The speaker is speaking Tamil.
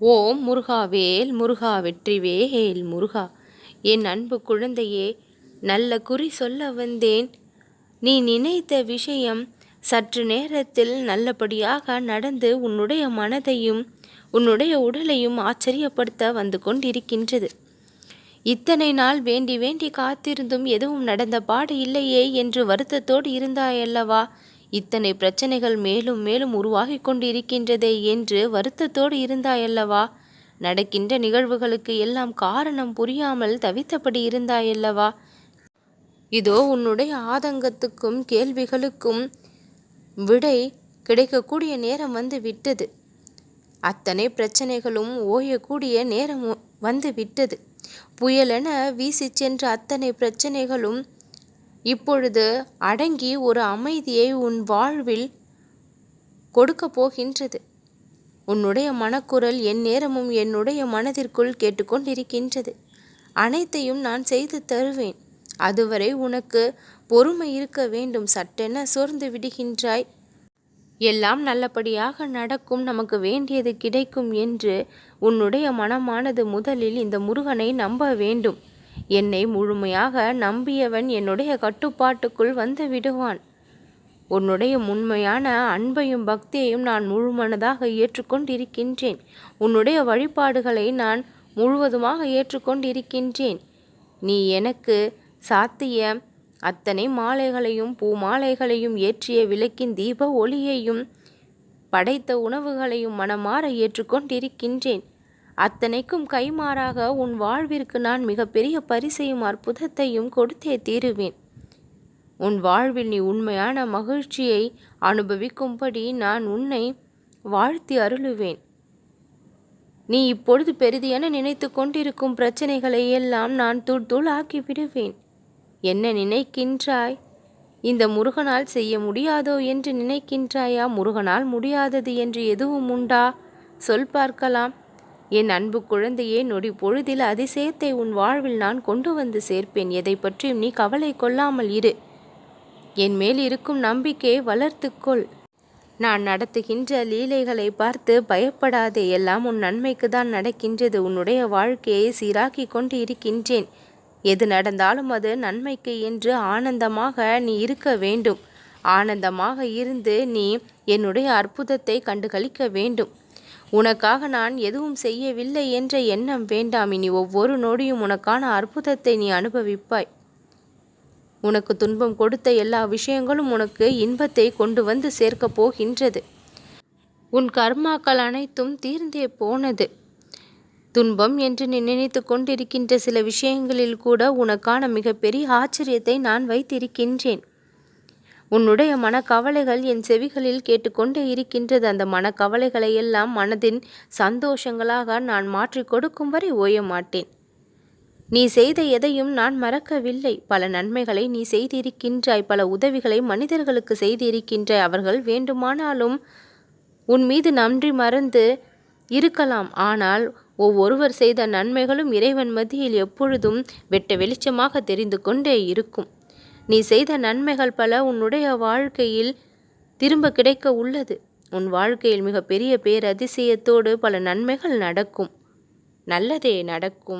ஓம் முருகாவேல் முருகா வெற்றிவேல் முருகா. என் அன்பு குழந்தையே, நல்ல குறி சொல்ல வந்தேன். நீ நினைத்த விஷயம் சற்று நேரத்தில் நல்லபடியாக நடந்து உன்னுடைய மனதையும் உன்னுடைய உடலையும் ஆச்சரியப்படுத்த வந்து கொண்டிருக்கின்றது. இத்தனை நாள் வேண்டி வேண்டி காத்திருந்தும் எதுவும் நடந்த பாடு இல்லையே என்று வருத்தத்தோடு இருந்தாயல்லவா? இத்தனை பிரச்சனைகள் மேலும் மேலும் உருவாகி கொண்டிருக்கின்றதே என்று வருத்தத்தோடு இருந்தாயல்லவா? நடக்கின்ற நிகழ்வுகளுக்கு எல்லாம் காரணம் புரியாமல் தவித்தபடி இருந்தாயல்லவா? இதோ உன்னுடைய ஆதங்கத்துக்கும் கேள்விகளுக்கும் விடை கிடைக்கக்கூடிய நேரம் வந்து விட்டது. அத்தனை பிரச்சனைகளும் ஓயக்கூடிய நேரம் வந்து விட்டது. புயலென வீசி சென்ற அத்தனை பிரச்சனைகளும் இப்பொழுது அடங்கி ஒரு அமைதியை உன் வாழ்வில் கொடுக்க போகின்றது. உன்னுடைய மனக்குரல் என் நேரமும் என்னுடைய மனதிற்குள் கேட்டுக்கொண்டிருக்கின்றது. அனைத்தையும் நான் செய்து தருவேன். அதுவரை உனக்கு பொறுமை இருக்க வேண்டும். சட்டென சோர்ந்து விடுகின்றாய். எல்லாம் நல்லபடியாக நடக்கும், நமக்கு வேண்டியது கிடைக்கும் என்று உன்னுடைய மனமானது முதலில் இந்த முருகனை நம்ப வேண்டும். என்னை முழுமையாக நம்பியவன் என்னுடைய கட்டுப்பாட்டுக்குள் வந்து விடுவான். உன்னுடைய உண்மையான அன்பையும் பக்தியையும் நான் முழுமனதாக ஏற்றுக்கொண்டிருக்கின்றேன். உன்னுடைய வழிபாடுகளை நான் முழுவதுமாக ஏற்றுக்கொண்டிருக்கின்றேன். நீ எனக்கு சாத்திய அத்தனை மாலைகளையும் பூமாலைகளையும் ஏற்றிய விளக்கின் தீப ஒளியையும் படைத்த உணவுகளையும் மனமாற ஏற்றுக்கொண்டிருக்கின்றேன். அத்தனைக்கும் கைமாறாக உன் வாழ்விற்கு நான் மிகப்பெரிய பரிசையும் அற்புதத்தையும் கொடுத்தே தீருவேன். உன் வாழ்வில் நீ உண்மையான மகிழ்ச்சியை அனுபவிக்கும்படி நான் உன்னை வாழ்த்தி அருளுவேன். நீ இப்பொழுது பெரிதென நினைத்து கொண்டிருக்கும் பிரச்சனைகளை எல்லாம் நான் தூள் ஆக்கி விடுவேன். என்ன நினைக்கின்றாய்? இந்த முருகனால் செய்ய முடியாதோ என்று நினைக்கின்றாயா? முருகனால் முடியாதது என்று எதுவும் உண்டா? சொல் பார்க்கலாம். என் அன்பு குழந்தையே, நொடி பொழுதில் அதிசயத்தை உன் வாழ்வில் நான் கொண்டு வந்து சேர்ப்பேன். எதை பற்றியும் நீ கவலை கொள்ளாமல் இரு. என் மேல் இருக்கும் நம்பிக்கையை வளர்த்துக்கொள். நான் நடத்துகின்ற லீலைகளை பார்த்து பயப்படாதே. எல்லாம் உன் நன்மைக்கு தான் நடக்கின்றது. உன்னுடைய வாழ்க்கையை சீராக்கி கொண்டு இருக்கின்றேன். எது நடந்தாலும் அது நன்மைக்கு என்று ஆனந்தமாக நீ இருக்க வேண்டும். ஆனந்தமாக இருந்து நீ என்னுடைய அற்புதத்தை கண்டுகளிக்க வேண்டும். உனக்காக நான் எதுவும் செய்யவில்லை என்ற எண்ணம் வேண்டாம். இனி ஒவ்வொரு நொடியும் உனக்கான அற்புதத்தை நீ அனுபவிப்பாய். உனக்கு துன்பம் கொடுத்த எல்லா விஷயங்களும் உனக்கு இன்பத்தை கொண்டு வந்து சேர்க்கப் போகின்றது. உன் கர்மாக்கள் அனைத்தும் தீர்ந்தே போனது. துன்பம் என்று நீ நினைத்து கொண்டிருக்கின்ற சில விஷயங்களில் கூட உனக்கான மிகப்பெரிய ஆச்சரியத்தை நான் வைத்திருக்கின்றேன். உன்னுடைய மனக்கவலைகள் என் செவிகளில் கேட்டுக்கொண்டே இருக்கின்றது. அந்த மனக்கவலைகளை எல்லாம் மனதின் சந்தோஷங்களாக நான் மாற்றி கொடுக்கும் வரை ஓய மாட்டேன். நீ செய்த எதையும் நான் மறக்கவில்லை. பல நன்மைகளை நீ செய்திருக்கின்றாய். பல உதவிகளை மனிதர்களுக்கு செய்திருக்கின்றாய். அவர்கள் வேண்டுமானாலும் உன் மீது நன்றி மறந்து இருக்கலாம். ஆனால் ஒவ்வொருவர் செய்த நன்மைகளும் இறைவன் மத்தியில் எப்பொழுதும் வெட்ட வெளிச்சமாக தெரிந்து கொண்டே இருக்கும். நீ செய்த நன்மைகள் பல உன்னுடைய வாழ்க்கையில் திரும்ப கிடைக்க உள்ளது. உன் வாழ்க்கையில் மிகப்பெரிய பேரதிசயத்தோடு பல நன்மைகள் நடக்கும். நல்லதே நடக்கும்.